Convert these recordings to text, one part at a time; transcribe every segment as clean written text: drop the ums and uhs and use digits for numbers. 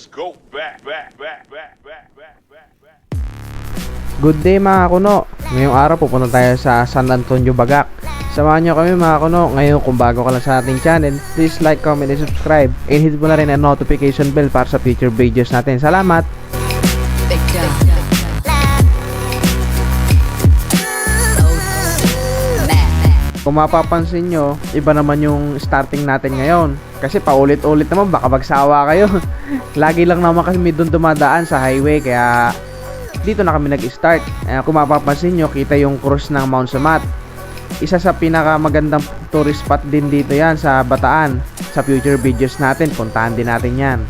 Let's go back. Good day mga kuno. Ngayong araw pupunta tayo sa San Antonio, Bagac. Samahan nyo kami mga kuno. Ngayon kung bago ka lang sa ating channel, please like, comment, and subscribe. And hit mo na rin ang notification bell para sa future videos natin. Salamat! Kung mapapansin nyo, iba naman yung starting natin ngayon. Kasi paulit-ulit naman, baka magsawa kayo. Lagi lang naman kasi may doon dumadaan sa highway, kaya dito na kami nag-start. Kung mapapansin nyo, kita yung cruise ng Mount Samat. Isa sa pinakamagandang tourist spot din dito yan sa Bataan. Sa future videos natin, puntahan din natin yan.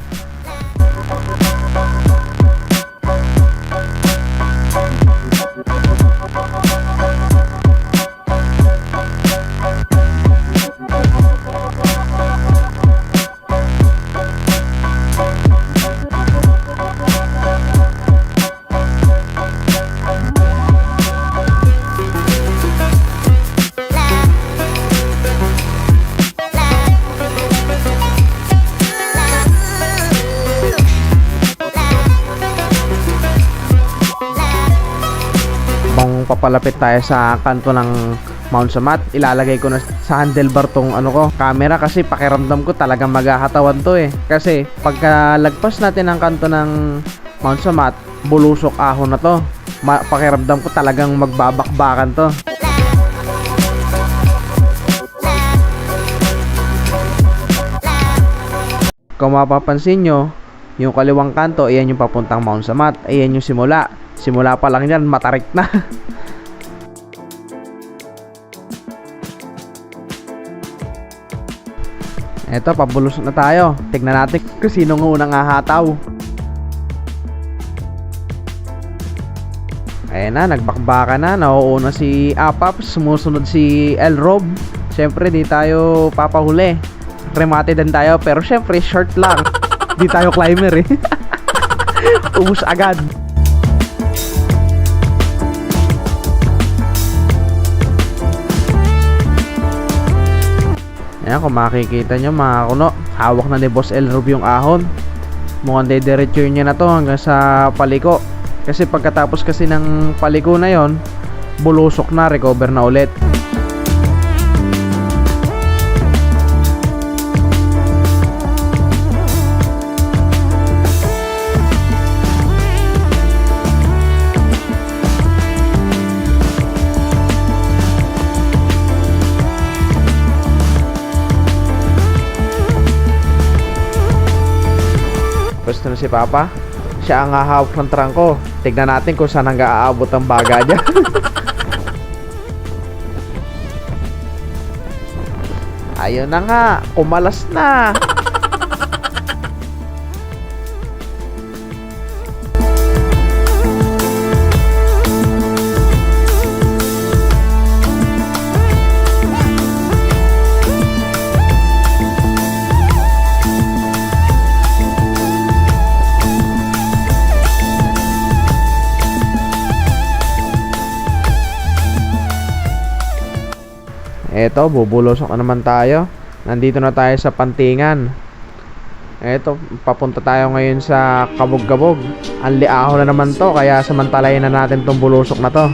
Papalapit tayo sa kanto ng Mount Samat, ilalagay ko na sa handlebar tong camera kasi pakiramdam ko talagang maghahatawan to kasi pagka lagpas natin ang kanto ng Mount Samat, bulusok ahon na to. Pakiramdam ko talagang magbabakbakan to. Kung mapapansin nyo, yung kaliwang kanto, ayan yung papuntang Mount Samat, ayan yung simula pa lang yan, matarik na. Eto, pabulos na tayo. Tignan natin kung sinong unang hahataw. Ayan na, nagbakbaka na. Nauuna si Apaps, sumusunod si Elrob. Siyempre, di tayo papahuli. Remate din tayo, pero siyempre, short lang. Di tayo climber Ubus agad. Ayan, kung makikita nyo mga kuno, hawak na ni Boss Elrob yung ahon. Mukhang dediretso niya na to hanggang sa paliko. Kasi pagkatapos kasi ng paliko na yon, bulusok na, recover na ulit. Pwesto na si Papa. Siya ang hahawak ng trangko. Tignan natin kung saan hanggang aabot ang baga niya. Ayun na nga. Kumalas na. Eto, bubulosok na naman tayo. Nandito na tayo sa Pantingan. Eto, papunta tayo ngayon sa Kabog-Kabog. Ang liaho na naman to, kaya samantalayin na natin tong bulusok na to.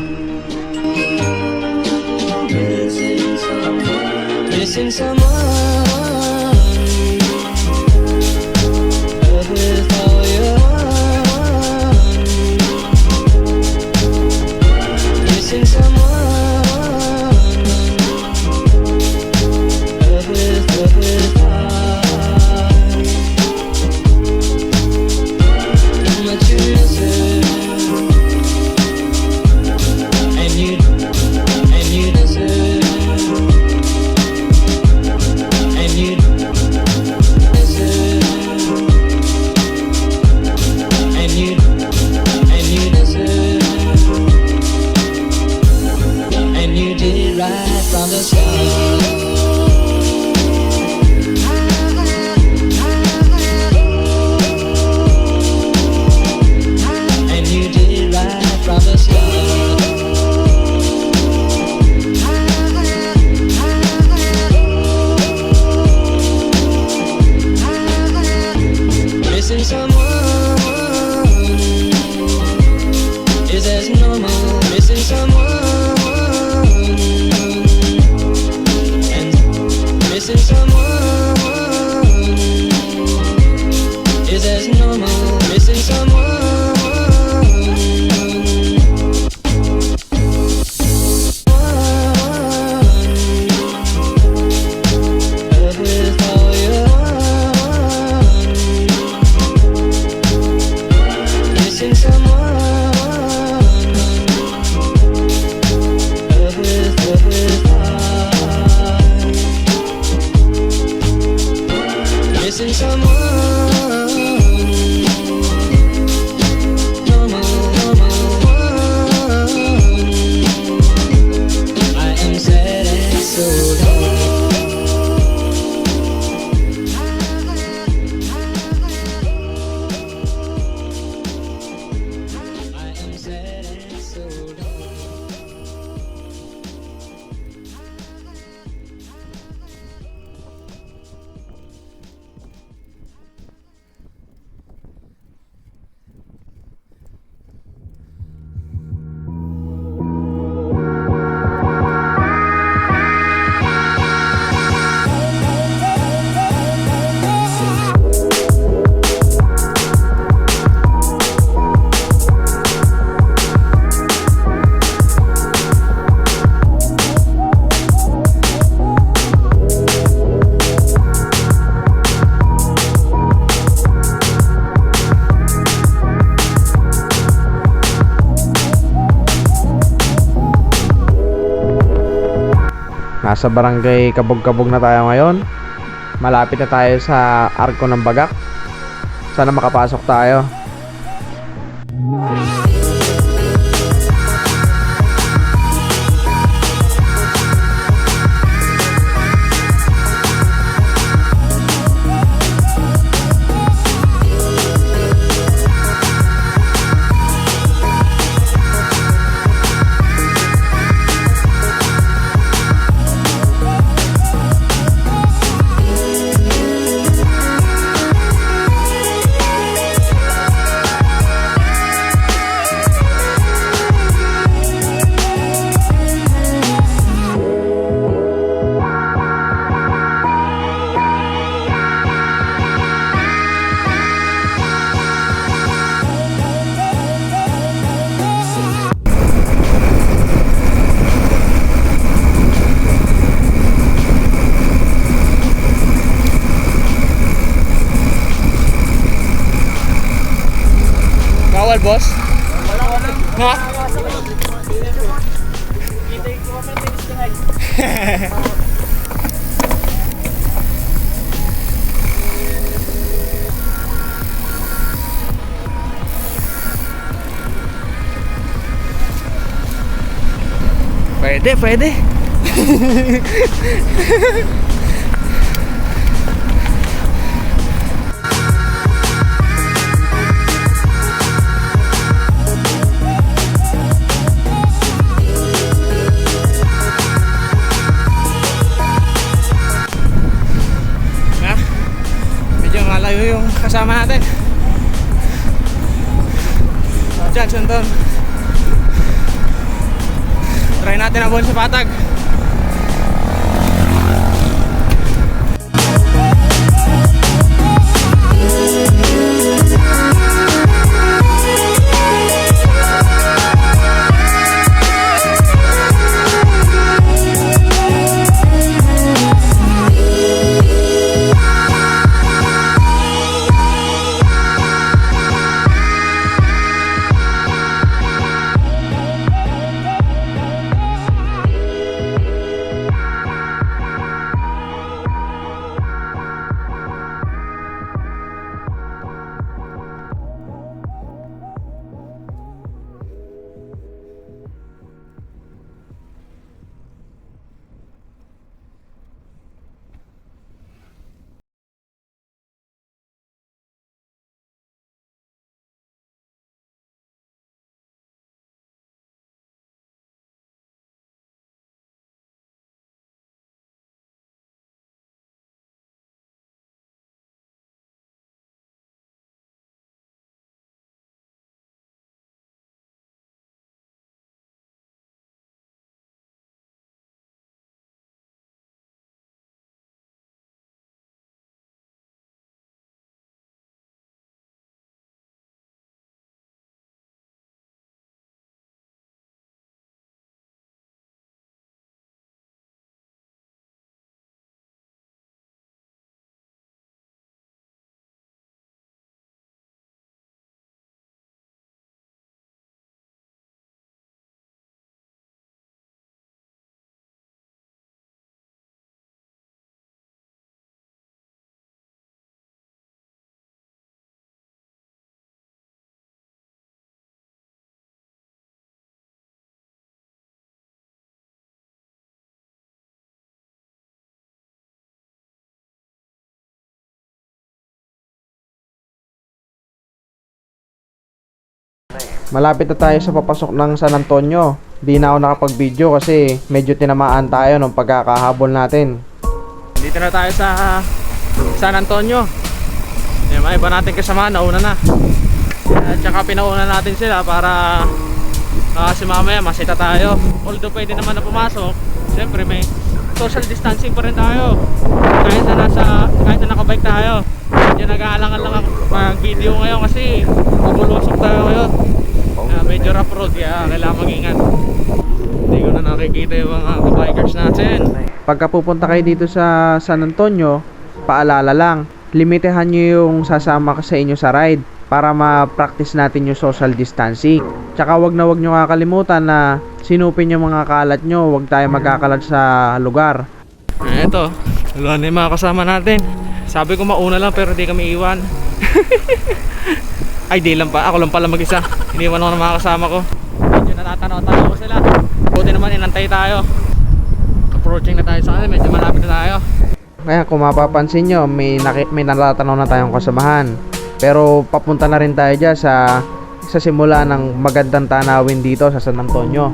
Nasa barangay Kabog-Kabog na tayo ngayon. Malapit na tayo sa Arko ng Bagak. Sana makapasok tayo. Bawal, boss? Ha? Pwede, pwede. Malayo yung kasama natin. Diyan, sundon. Try natin ang buwan sa patag. Malapit na tayo sa papasok ng San Antonio. Di na ako nakapag-video kasi medyo tinamaan tayo nung pagkakahabol natin. Dito na tayo sa San Antonio. Yung mga iba natin kasama, nauna na. At saka pinauna natin sila para kasi mamaya masita tayo. Although pwede naman na pumasok, siyempre may social distancing pa rin tayo. Kahit na nakabike tayo. Medyo nag-aalangan lang ako mag-video ngayon kasi bumulusok tayo ngayon. Medyo rough road kaya kailangan mag-ingat. Hindi ko na nakikita yung mga bikers natin. Pagka pupunta kayo dito sa San Antonio, paalala lang, limitahan nyo yung sasama sa inyo sa ride. para ma-practice natin yung social distancing. Tsaka wag nyo kakalimutan na sinupin yung mga kalat nyo, wag tayo magkakalat sa lugar. Eto, wala na yung mga kasama natin. Sabi ko mauna lang pero di kami iwan. Ay di lang pa, ako lang pala mag-isa. Iniwan ako ng mga kasama ko. Medyo natatanaw-tanaw ko sila. Buti naman inantay tayo. Approaching na tayo sa kanila, medyo malapit na tayo. Kaya kung mapapansin nyo, may natatanaw na tayong kasamahan. Pero papunta na rin tayo dyan sa simula ng magandang tanawin dito sa San Antonio.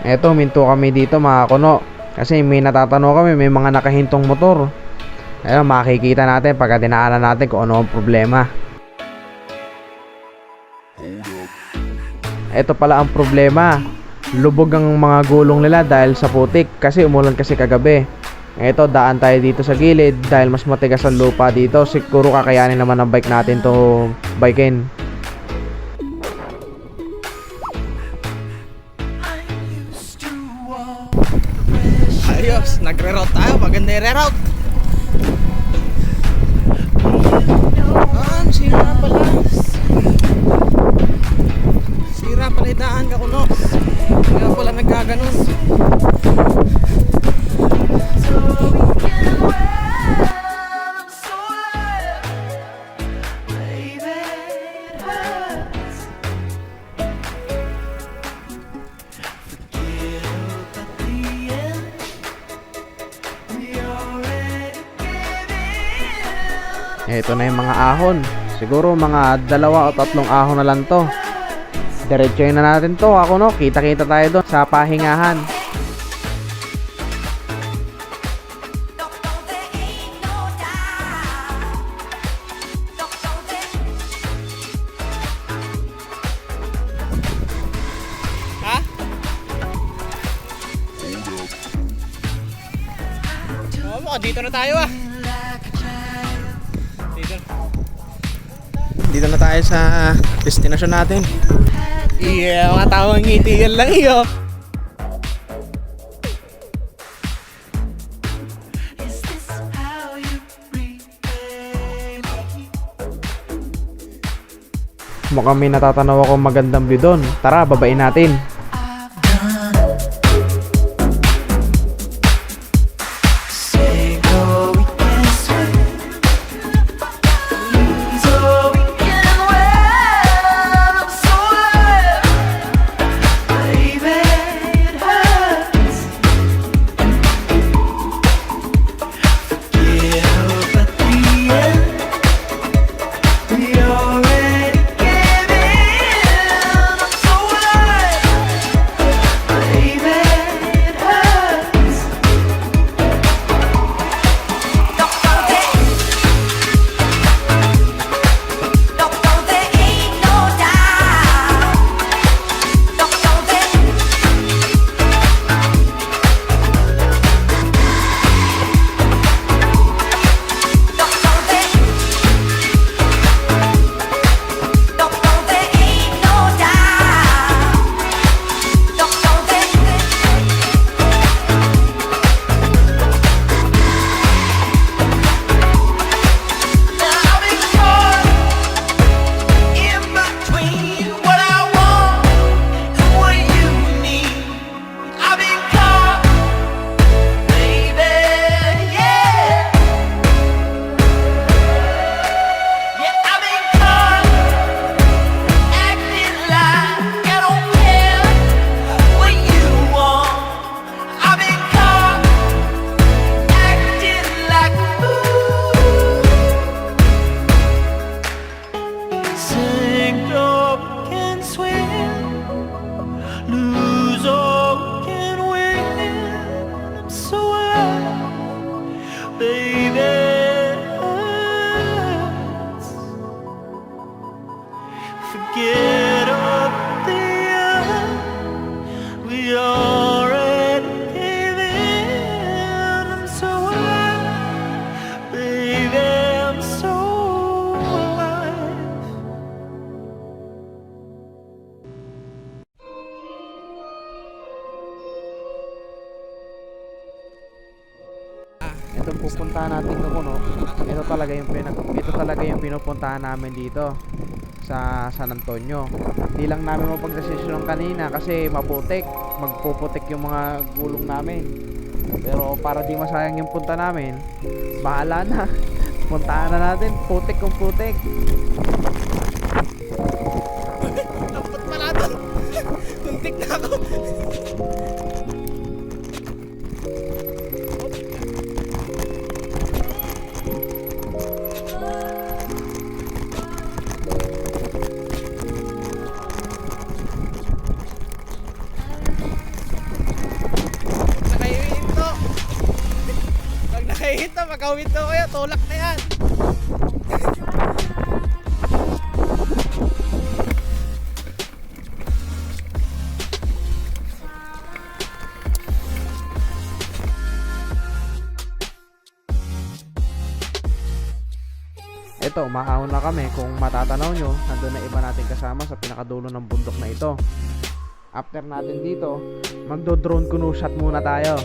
Eto, minto kami dito mga kuno. Kasi may natatanong kami, may mga nakahintong motor. Ayun, makikita natin pagka dinaanan natin kung ano ang problema. Eto pala ang problema. Lubog ang mga gulong nila dahil sa putik. Kasi umulan kasi kagabi. Eto, daan tayo dito sa gilid dahil mas matigas ang lupa dito. Siguro kakayanin naman ng bike natin to bikein. Ayos, nagre-route tayo. Maganda yung re-route. Sira pala. Sira pala yung daan ka kuno. Kaya pala nagkaganon. Ito na yung mga ahon. Siguro mga 2 o 3 ahon na lang to. Diretsoyin na natin to. Ako no, kita-kita tayo doon sa pahingahan. Ha? Oh, dito na tayo ah. Dito na tayo sa destinasyon natin. Yeah, mga tawang ngiti yan lang iyo. Mukhang may natatanaw ako magandang view doon. Tara, babain natin. Itong pupuntahan natin no kuno. Ito talaga yung pinupuntahan namin dito sa San Antonio. Di lang namin mapagdesisyon kanina kasi maputik, magpuputik yung mga gulong namin. Pero para di masayang yung punta namin, bahala na. Puntahan na natin, putik kung putik. Dapat pala to. Kuntik na ako. Nakahihito, magkawin to kayo, tulak na yan. Ito, umaahon na kami. Kung matatanaw nyo, nandun na iba natin kasama sa pinakadulo ng bundok na ito. After natin dito, magdo-drone kuno shot muna tayo.